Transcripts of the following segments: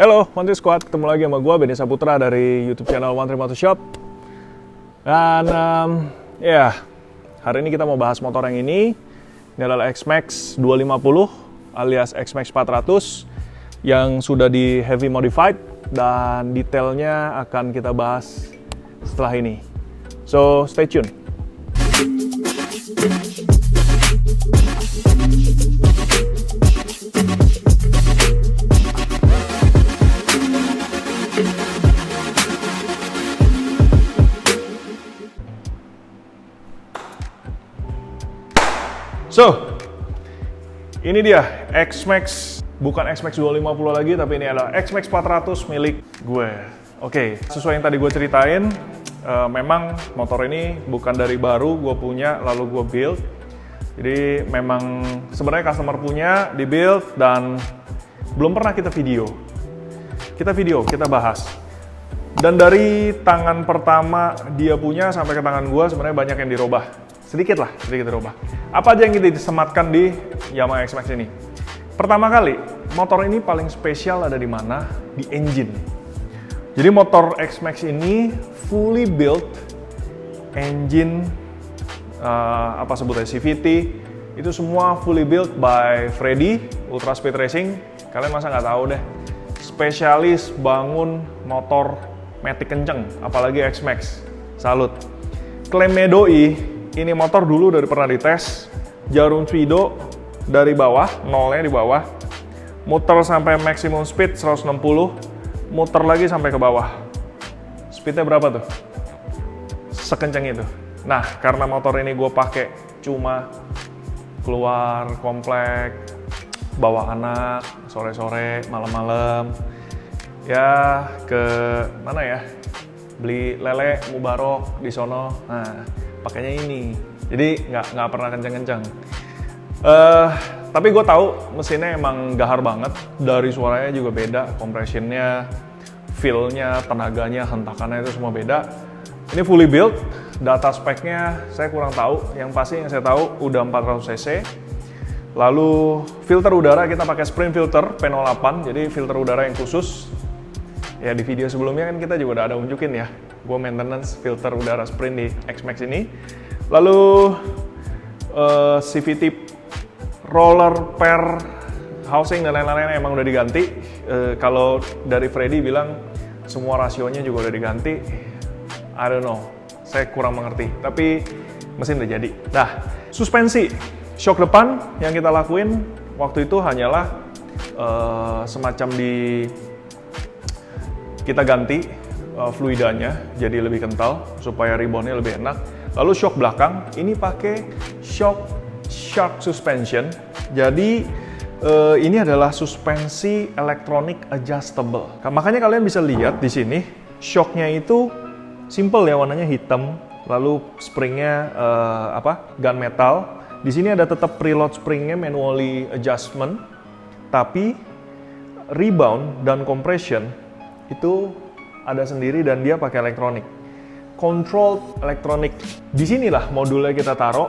Halo, One Tree Squad, ketemu lagi sama gue, Benny Saputra dari YouTube channel One Tree Motor Shop. Dan hari ini kita mau bahas motor yang ini. Ini adalah X-Max 250 alias X-Max 400 yang sudah di heavy modified dan detailnya akan kita bahas setelah ini. So, stay tune. So, ini dia X-Max, bukan X-Max 250 lagi, tapi ini adalah X-Max 400 milik gue. Oke, sesuai yang tadi gue ceritain, memang motor ini bukan dari baru gue punya lalu gue build. Jadi memang sebenarnya customer punya, di build, dan belum pernah kita video. Kita bahas. Dan dari tangan pertama dia punya sampai ke tangan gue sebenarnya banyak yang dirubah. Sedikit dirubah. Apa aja yang kita disematkan di Yamaha X-Max ini? Pertama kali, motor ini paling spesial ada di mana? Di engine. Jadi motor X-Max ini fully built engine, CVT, itu semua fully built by Freddy, Ultra Speed Racing. Kalian masa nggak tahu deh, spesialis bangun motor matic kenceng, apalagi X-Max. Salut. Klaimnya doi, ini motor dulu dari pernah dites, jarum Twido dari bawah, nolnya di bawah, muter sampai maximum speed 160, muter lagi sampai ke bawah. Speednya berapa tuh? Sekencang itu. Nah, karena motor ini gue pakai cuma keluar komplek, bawa anak, sore-sore, malam-malam, ya ke mana ya? Beli lele, mubarok di sono. Nah, pakainya ini, jadi nggak pernah kenceng-kenceng. Tapi gue tahu mesinnya emang gahar banget, dari suaranya juga beda, compressionnya, feel-nya, tenaganya, hentakannya itu semua beda. Ini fully built, data speknya saya kurang tahu, yang pasti yang saya tahu udah 400 cc. Lalu filter udara kita pakai Sprint filter P08, jadi filter udara yang khusus. Ya di video sebelumnya kan kita juga udah ada unjukin ya, gue maintenance filter udara Sprint di X-Max ini. Lalu CVT roller pair housing dan lain-lain emang udah diganti. Kalau dari Freddy bilang semua rasionya juga udah diganti. I don't know, saya kurang mengerti, tapi mesin udah jadi. Nah, suspensi shock depan yang kita lakuin waktu itu hanyalah semacam kita ganti fluidanya jadi lebih kental supaya reboundnya lebih enak. Lalu shock belakang ini pakai shock shark suspension. Jadi ini adalah suspensi electronic adjustable. Makanya kalian bisa lihat di sini shocknya itu simple ya, warnanya hitam. Lalu springnya gunmetal. Di sini ada tetap preload springnya manually adjustment, tapi rebound dan compression itu ada sendiri dan dia pakai elektronik. Controlled electronic. Di sinilah modulnya kita taruh.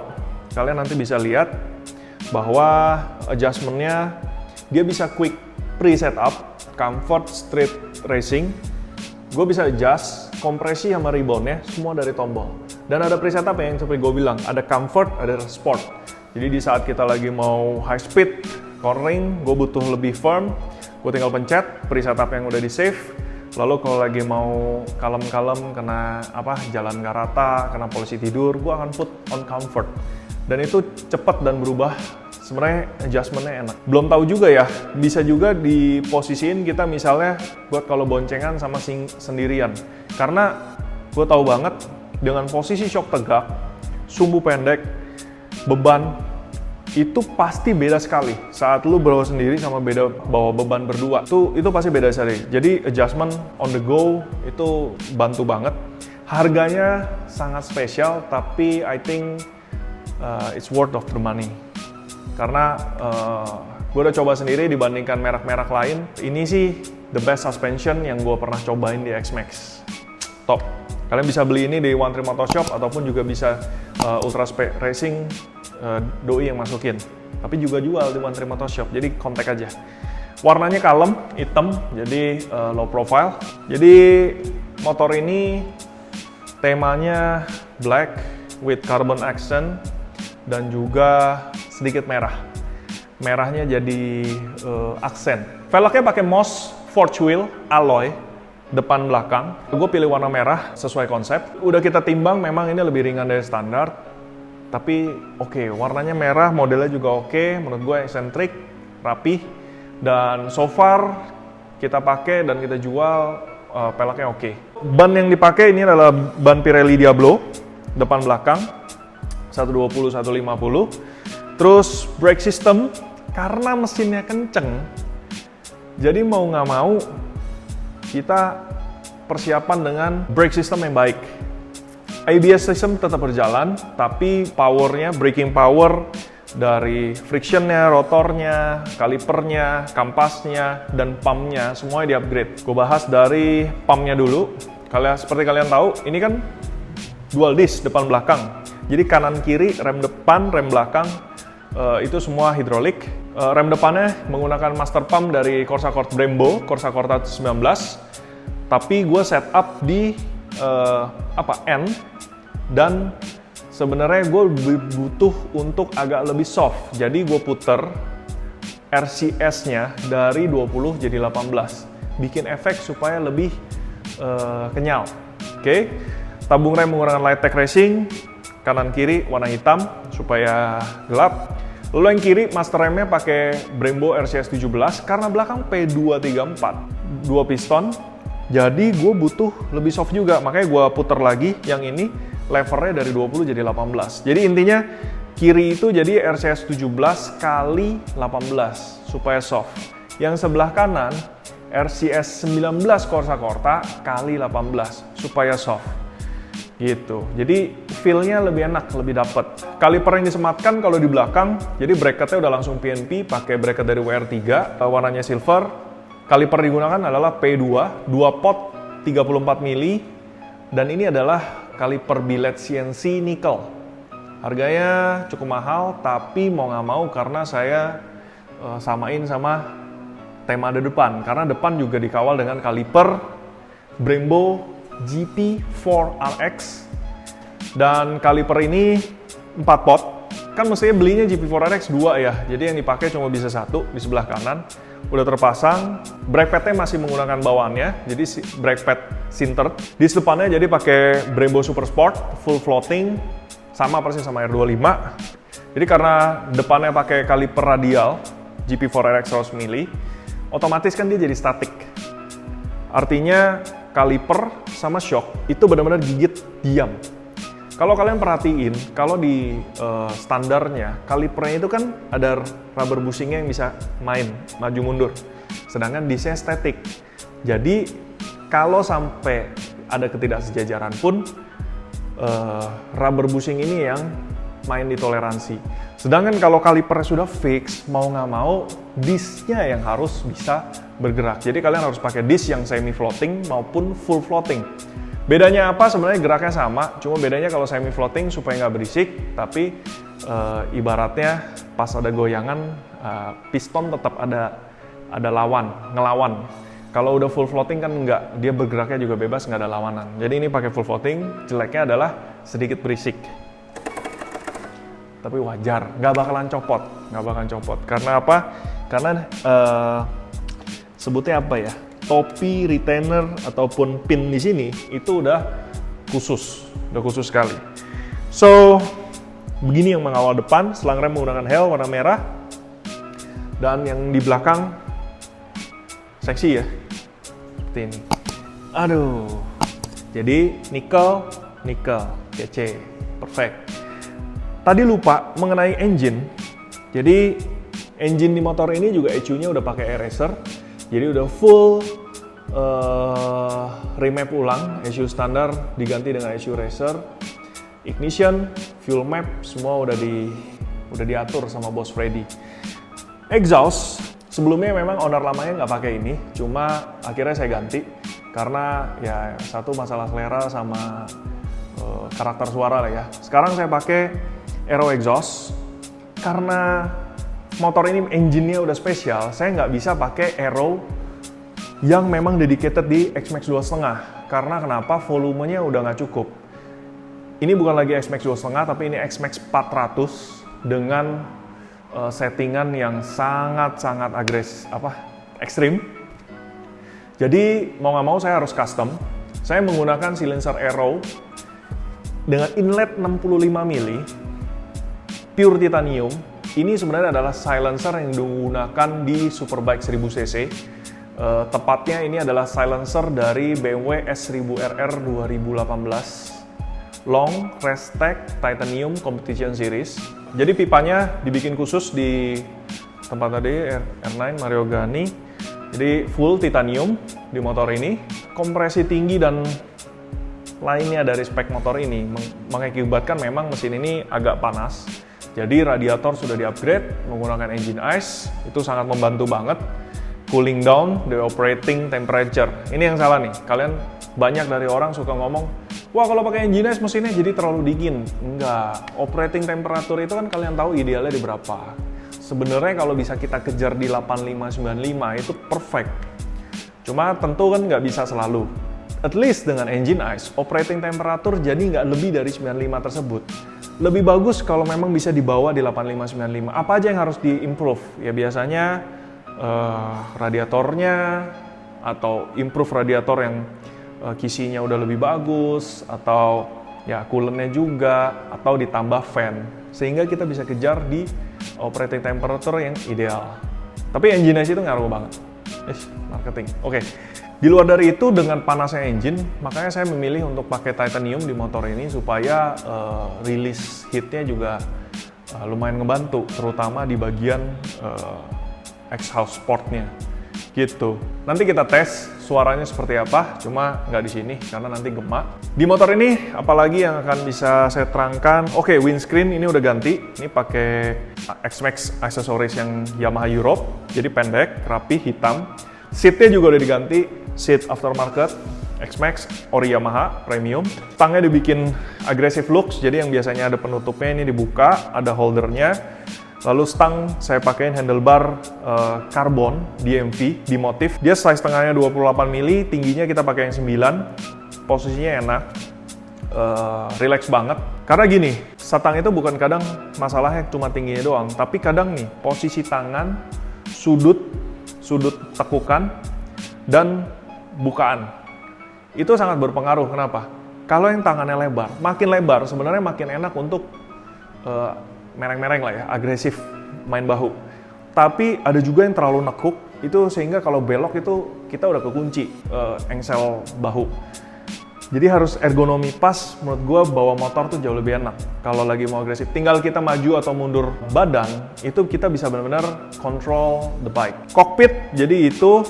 Kalian nanti bisa lihat bahwa adjustmentnya dia bisa quick preset up, comfort, street racing. Gue bisa adjust kompresi sama reboundnya semua dari tombol. Dan ada preset up yang seperti gue bilang, ada comfort, ada sport. Jadi di saat kita lagi mau high speed, cornering, gue butuh lebih firm, gue tinggal pencet preset up yang udah di save. Lalu kalau lagi mau kalem-kalem, kena jalan nggak rata, kena polisi tidur, gue akan put on comfort. Dan itu cepat dan berubah, sebenarnya adjustmentnya enak. Belum tahu juga ya, bisa juga diposisiin kita misalnya buat kalau boncengan sama sendirian. Karena gue tahu banget dengan posisi shock tegak, sumbu pendek, beban, itu pasti beda sekali saat lu bawa sendiri sama bawa beban berdua. Itu pasti beda sekali. Jadi adjustment on the go itu bantu banget. Harganya sangat spesial, tapi I think it's worth of the money. Karena gue udah coba sendiri dibandingkan merek-merek lain. Ini sih the best suspension yang gue pernah cobain di X-Max. Top. Kalian bisa beli ini di One Tree Motor Shop ataupun juga bisa Ultra Speed Racing doi yang masukin. Tapi juga jual di One Tree Motor Shop, jadi kontak aja. Warnanya kalem, hitam, jadi low profile. Jadi motor ini temanya black with carbon accent dan juga sedikit merah. Merahnya jadi aksen. Velgnya pakai Moss Forge Wheel alloy depan belakang. Gue pilih warna merah sesuai konsep. Udah kita timbang, memang ini lebih ringan dari standar. Tapi oke, warnanya merah, modelnya juga oke. Menurut gue eksentrik, rapi. Dan so far kita pakai dan kita jual peleknya oke. Ban yang dipakai ini adalah ban Pirelli Diablo depan belakang 120 150. Terus brake system, karena mesinnya kenceng, jadi mau nggak mau kita persiapan dengan brake system yang baik. ABS system tetap berjalan, tapi powernya, braking power dari frictionnya, rotornya, kalipernya, kampasnya, dan pumpnya semuanya di-upgrade. Gue bahas dari pumpnya dulu. Seperti kalian tahu, ini kan dual disc depan belakang. Jadi kanan kiri, rem depan, rem belakang, itu semua hidrolik. Rem depannya menggunakan master pump dari Corsa Corta Brembo, Corsa Corta 19. Tapi gue setup di N, dan sebenarnya gue butuh untuk agak lebih soft. Jadi gue puter RCS-nya dari 20 jadi 18. Bikin efek supaya lebih kenyal. Oke. Tabung rem menggunakan Light-Tech Racing. Kanan kiri warna hitam supaya gelap. Lalu yang kiri master remnya pakai Brembo RCS 17 karena belakang P234, 2 piston. Jadi gue butuh lebih soft juga, makanya gue puter lagi yang ini, levernya dari 20 jadi 18. Jadi intinya kiri itu jadi RCS 17 kali 18 supaya soft. Yang sebelah kanan RCS 19 Corsa Corta kali 18 supaya soft. Gitu. Jadi feel-nya lebih enak, lebih dapet. Kaliper yang disematkan kalau di belakang, jadi bracketnya udah langsung PNP, pakai bracket dari WR3, warnanya silver. Kaliper digunakan adalah P2, 2 pot 34 mili, dan ini adalah kaliper billet CNC nickel. Harganya cukup mahal, tapi mau nggak mau karena saya samain sama tema ada depan, karena depan juga dikawal dengan kaliper Brembo GP4RX, dan kaliper ini 4 pot. Kan mestinya belinya GP4RX 2 ya, jadi yang dipakai cuma bisa 1 di sebelah kanan. Udah terpasang, brake padnya masih menggunakan bawaannya, jadi brake pad sintered. Di depannya jadi pakai Brembo Super Sport, full floating, sama persis sama R25. Jadi karena depannya pakai kaliper radial GP4RX 100 mili, otomatis kan dia jadi statik. Artinya kaliper sama shock itu benar-benar gigit diam. Kalau kalian perhatiin, kalau di standarnya, kalipernya itu kan ada rubber bushingnya yang bisa main, maju mundur. Sedangkan disnya static. Jadi, kalau sampai ada ketidaksejajaran pun, rubber bushing ini yang main di toleransi. Sedangkan kalau kalipernya sudah fix, mau nggak mau, disknya yang harus bisa bergerak. Jadi kalian harus pakai disk yang semi floating maupun full floating. Bedanya apa? Sebenarnya geraknya sama, cuma bedanya kalau semi floating supaya nggak berisik, tapi ibaratnya pas ada goyangan, piston tetap ada ngelawan. Kalau udah full floating kan nggak, dia bergeraknya juga bebas, nggak ada lawanan. Jadi ini pakai full floating, jeleknya adalah sedikit berisik. Tapi wajar, nggak bakalan copot. Karena apa? Karena sebutnya apa ya? Topi, retainer ataupun pin di sini itu udah khusus sekali. So, begini yang mengawal depan. Selang rem menggunakan Hell warna merah, dan yang di belakang seksi ya, seperti ini. Aduh, jadi nikel, kece, perfect. Tadi lupa mengenai engine. Jadi engine di motor ini juga ECU-nya udah pakai air racer. Jadi udah full remap ulang, ECU standar diganti dengan ECU racer. Ignition, fuel map, semua udah diatur sama Bos Freddy. Exhaust, sebelumnya memang owner lamanya nggak pakai ini, cuma akhirnya saya ganti karena ya satu masalah selera sama karakter suara lah ya. Sekarang saya pakai Aero Exhaust karena motor ini engine-nya udah spesial, saya nggak bisa pakai aero yang memang dedicated di X-Max 2,5. Karena kenapa? Volumenya udah nggak cukup. Ini bukan lagi X-Max 2,5, tapi ini X-Max 400 dengan settingan yang sangat-sangat ekstrim. Jadi mau nggak mau saya harus custom. Saya menggunakan silencer aero dengan inlet 65 mili, pure titanium. Ini sebenarnya adalah silencer yang digunakan di Superbike 1000cc. Tepatnya ini adalah silencer dari BMW S1000RR 2018 Long Restec Titanium Competition Series. Jadi pipanya dibikin khusus di tempat tadi R9 Mario Gani. Jadi full titanium di motor ini. Kompresi tinggi dan lainnya dari spek motor ini mengakibatkan memang mesin ini agak panas. Jadi radiator sudah di-upgrade menggunakan engine ice, itu sangat membantu banget. Cooling down the operating temperature. Ini yang salah nih, kalian banyak dari orang suka ngomong, wah kalau pakai engine ice mesinnya jadi terlalu dingin. Enggak, operating temperature itu kan kalian tahu idealnya di berapa. Sebenarnya kalau bisa kita kejar di 85-95 itu perfect. Cuma tentu kan nggak bisa selalu. At least dengan engine ice, operating temperature jadi nggak lebih dari 95 tersebut. Lebih bagus kalau memang bisa dibawa di 85-95. Apa aja yang harus di-improve? Ya biasanya radiatornya, atau improve radiator yang kisinya udah lebih bagus, atau ya coolant-nya juga, atau ditambah fan. Sehingga kita bisa kejar di operating temperature yang ideal. Tapi engine ice itu ngaruh banget. Marketing. Oke. Di luar dari itu, dengan panasnya engine, makanya saya memilih untuk pakai titanium di motor ini supaya release heatnya juga lumayan ngebantu, terutama di bagian exhaust portnya, gitu. Nanti kita tes suaranya seperti apa, cuma nggak di sini karena nanti gemak. Di motor ini, apalagi yang akan bisa saya terangkan? Oke, windscreen ini udah ganti. Ini pakai X-Max aksesoris yang Yamaha Europe, jadi pendek, rapi, hitam. Seatnya juga udah diganti, seat aftermarket, X-Max, ori Yamaha, premium. Stangnya dibikin aggressive looks, jadi yang biasanya ada penutupnya ini dibuka, ada holdernya. Lalu stang saya pakein handlebar karbon DMV, di motif. Dia size tengahnya 28 mili, tingginya kita pakai yang 9, posisinya enak, relax banget. Karena gini, stang itu bukan kadang masalahnya cuma tingginya doang, tapi kadang nih, posisi tangan, sudut tekukan, dan bukaan. Itu sangat berpengaruh. Kenapa? Kalau yang tangannya lebar, makin lebar sebenarnya makin enak untuk mereng-mereng lah ya, agresif, main bahu. Tapi ada juga yang terlalu nekuk, itu sehingga kalau belok itu kita udah kekunci engsel bahu. Jadi harus ergonomi pas, menurut gue bawa motor tuh jauh lebih enak. Kalau lagi mau agresif, tinggal kita maju atau mundur badan, itu kita bisa benar-benar control the bike. Cockpit, jadi itu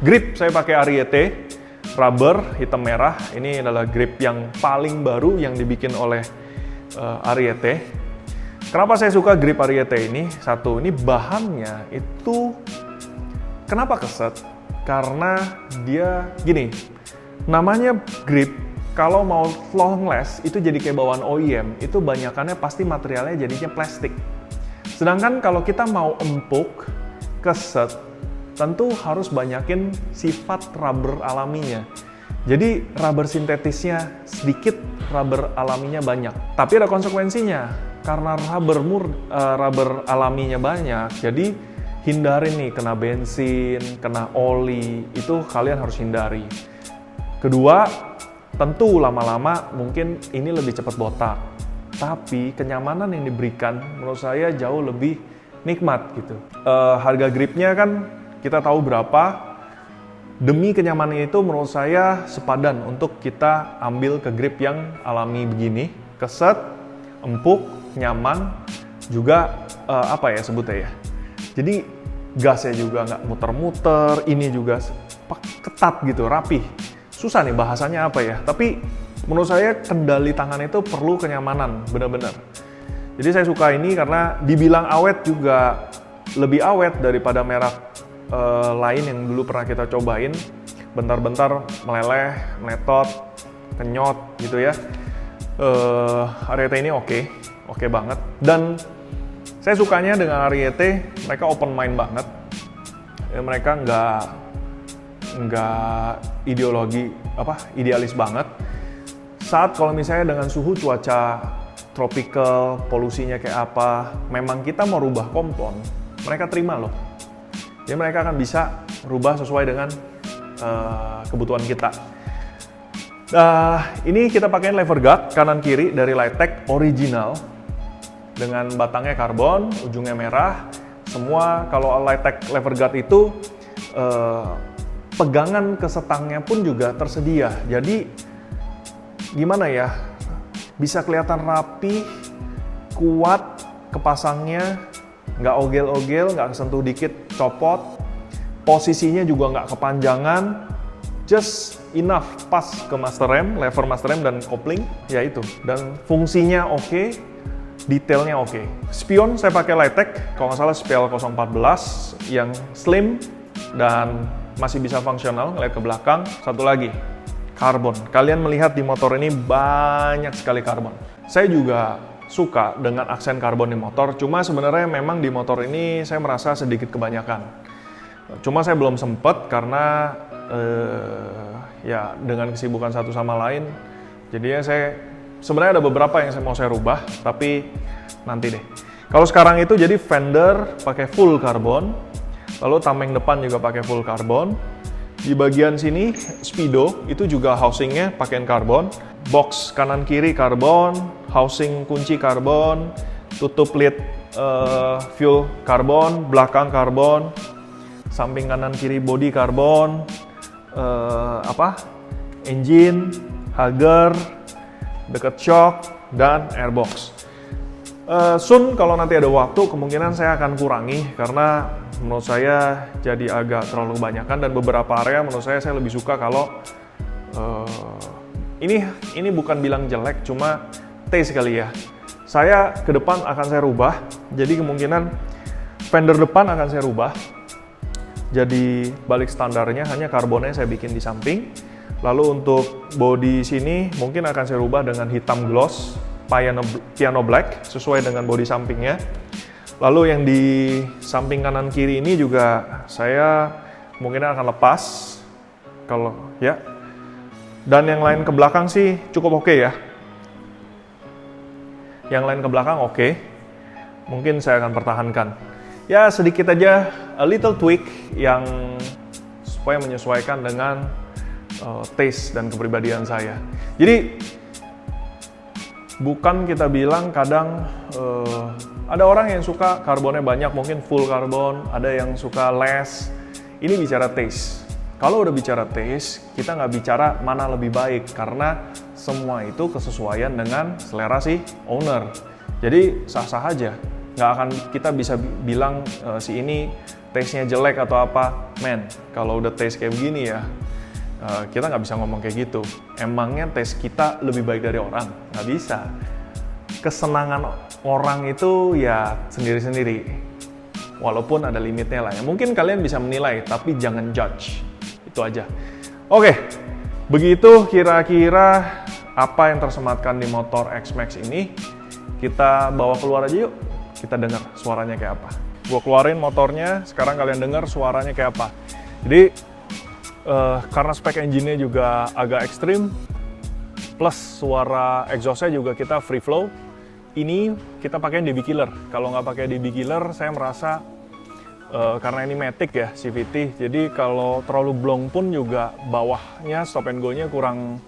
grip saya pakai Ariete, rubber hitam merah. Ini adalah grip yang paling baru yang dibikin oleh Ariete. Kenapa saya suka grip Ariete ini? Satu, ini bahannya itu kenapa keset? Karena dia gini, namanya grip, kalau mau long last itu jadi kayak bawaan OEM, itu banyakannya pasti materialnya jadinya plastik. Sedangkan kalau kita mau empuk, keset, tentu harus banyakin sifat rubber alaminya. Jadi rubber sintetisnya sedikit, rubber alaminya banyak. Tapi ada konsekuensinya, karena rubber alaminya banyak, jadi hindarin nih kena bensin, kena oli, itu kalian harus hindari. Kedua, tentu lama-lama mungkin ini lebih cepat botak, tapi kenyamanan yang diberikan menurut saya jauh lebih nikmat gitu. Harga gripnya kan kita tahu berapa, demi kenyamanan itu menurut saya sepadan untuk kita ambil ke grip yang alami begini, keset, empuk, nyaman, juga apa ya sebutnya ya. Jadi gasnya juga nggak muter-muter, ini juga ketat gitu, rapih. Susah nih bahasanya apa ya, tapi menurut saya kendali tangan itu perlu kenyamanan, benar-benar. Jadi saya suka ini karena dibilang awet juga lebih awet daripada merek lain yang dulu pernah kita cobain. Bentar-bentar meleleh, meletot, kenyot gitu ya. Ariete ini oke banget. Dan Saya sukanya dengan Ariete, mereka open mind banget. Ya, mereka nggak idealis banget. Saat kalau misalnya dengan suhu cuaca tropical, polusinya kayak apa, memang kita mau rubah kompon, mereka terima loh. Jadi mereka akan bisa rubah sesuai dengan kebutuhan kita. Ini kita pakai lever guard kanan kiri dari Lightech original dengan batangnya karbon, ujungnya merah. Semua kalau Lightech lever guard itu pegangan ke setangnya pun juga tersedia. Jadi gimana ya? Bisa kelihatan rapi, kuat, kepasangnya, nggak ogel-ogel, nggak kesentuh dikit, copot. Posisinya juga nggak kepanjangan. Just enough pas ke master rem, lever master rem dan kopling, ya itu. Dan fungsinya oke, detailnya oke. Spion saya pakai Lightech, kalau nggak salah Spiel 014 yang slim dan masih bisa fungsional, ngeliat ke belakang. Satu lagi, karbon. Kalian melihat di motor ini banyak sekali karbon. Saya juga suka dengan aksen karbon di motor, cuma sebenarnya memang di motor ini saya merasa sedikit kebanyakan. Cuma saya belum sempet karena ya dengan kesibukan satu sama lain, jadinya saya sebenarnya ada beberapa yang mau saya rubah, tapi nanti deh. Kalau sekarang itu jadi fender pakai full karbon, lalu tameng depan juga pakai full karbon. Di bagian sini speedo itu juga housingnya pakaian karbon, box kanan kiri karbon, housing kunci karbon, tutup lid fuel karbon, belakang karbon, samping kanan kiri body karbon. Engine, hager, dekat shock, dan airbox. Soon kalau nanti ada waktu, kemungkinan saya akan kurangi karena menurut saya jadi agak terlalu kebanyakan, dan beberapa area menurut saya lebih suka kalau ini bukan bilang jelek, cuma taste kali ya. Saya ke depan akan saya rubah, jadi kemungkinan fender depan akan saya rubah. Jadi balik standarnya hanya karbonnya saya bikin di samping. Lalu untuk bodi sini mungkin akan saya rubah dengan hitam gloss, piano black sesuai dengan bodi sampingnya. Lalu yang di samping kanan kiri ini juga saya mungkin akan lepas kalau ya. Dan yang lain ke belakang sih cukup oke ya. Yang lain ke belakang oke. Mungkin saya akan pertahankan. Ya sedikit aja, a little tweak yang supaya menyesuaikan dengan taste dan kepribadian saya. Jadi bukan kita bilang kadang ada orang yang suka karbonnya banyak, mungkin full karbon, ada yang suka less. Ini bicara taste. Kalau udah bicara taste, kita nggak bicara mana lebih baik karena semua itu kesesuaian dengan selera si owner. Jadi sah-sah aja. Nggak akan kita bisa bilang si ini taste-nya jelek atau apa. Men, kalau udah taste kayak begini ya, kita nggak bisa ngomong kayak gitu. Emangnya taste kita lebih baik dari orang? Nggak bisa. Kesenangan orang itu ya sendiri-sendiri. Walaupun ada limitnya lah ya. Mungkin kalian bisa menilai, tapi jangan judge. Itu aja. Oke, begitu kira-kira apa yang tersematkan di motor X-Max ini. Kita bawa keluar aja yuk. Kita dengar suaranya kayak apa. Gua keluarin motornya, sekarang kalian dengar suaranya kayak apa. Jadi karena spek engine-nya juga agak ekstrim, plus suara exhaust-nya juga kita free flow. Ini kita pakai DB Killer. Kalau nggak pakai DB Killer, saya merasa karena ini Matic ya CVT, jadi kalau terlalu blong pun juga bawahnya stop and go-nya kurang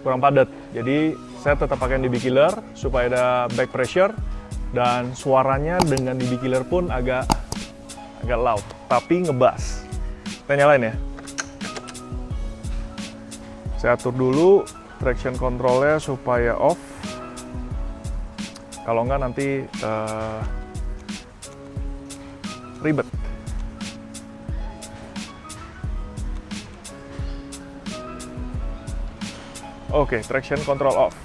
padat. Jadi saya tetap pakai DB Killer supaya ada back pressure. Dan suaranya dengan DB Killer pun agak loud, tapi ngebass. Kita nyalain ya. Saya atur dulu traction control-nya supaya off. Kalau nggak nanti ribet. Oke, traction control off.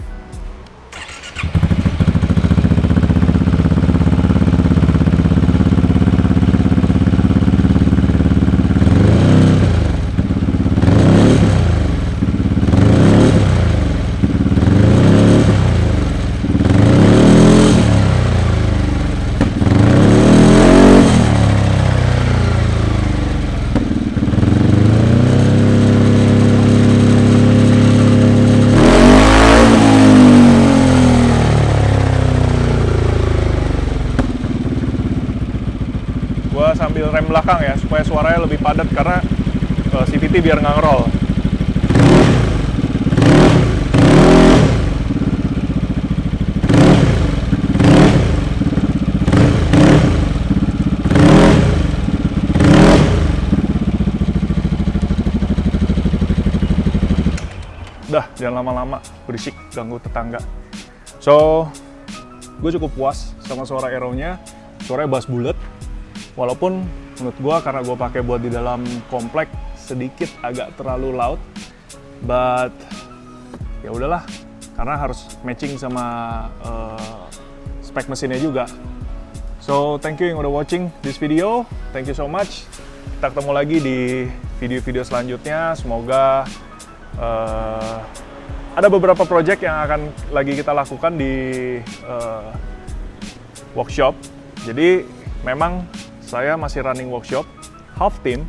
belakang ya, supaya suaranya lebih padat karena CVT biar nggak ngerol. Udah, jangan lama-lama, berisik, ganggu tetangga. So, gue cukup puas sama suara Aero-nya. Suaranya bass bulat. Walaupun menurut gue karena gue pakai buat di dalam komplek sedikit agak terlalu loud. But ya udahlah, karena harus matching sama spek mesinnya juga. So, thank you yang udah watching this video. Thank you so much. Kita ketemu lagi di video-video selanjutnya. Semoga ada beberapa project yang akan lagi kita lakukan di workshop. Jadi memang saya masih running workshop half team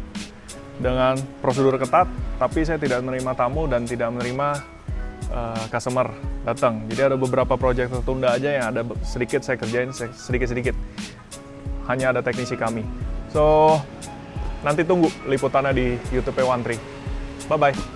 dengan prosedur ketat, tapi saya tidak menerima tamu dan tidak menerima customer datang. Jadi ada beberapa project tertunda aja yang ada sedikit saya kerjain sedikit-sedikit. Hanya ada teknisi kami. So nanti tunggu liputannya di YouTube One Tree. Bye bye.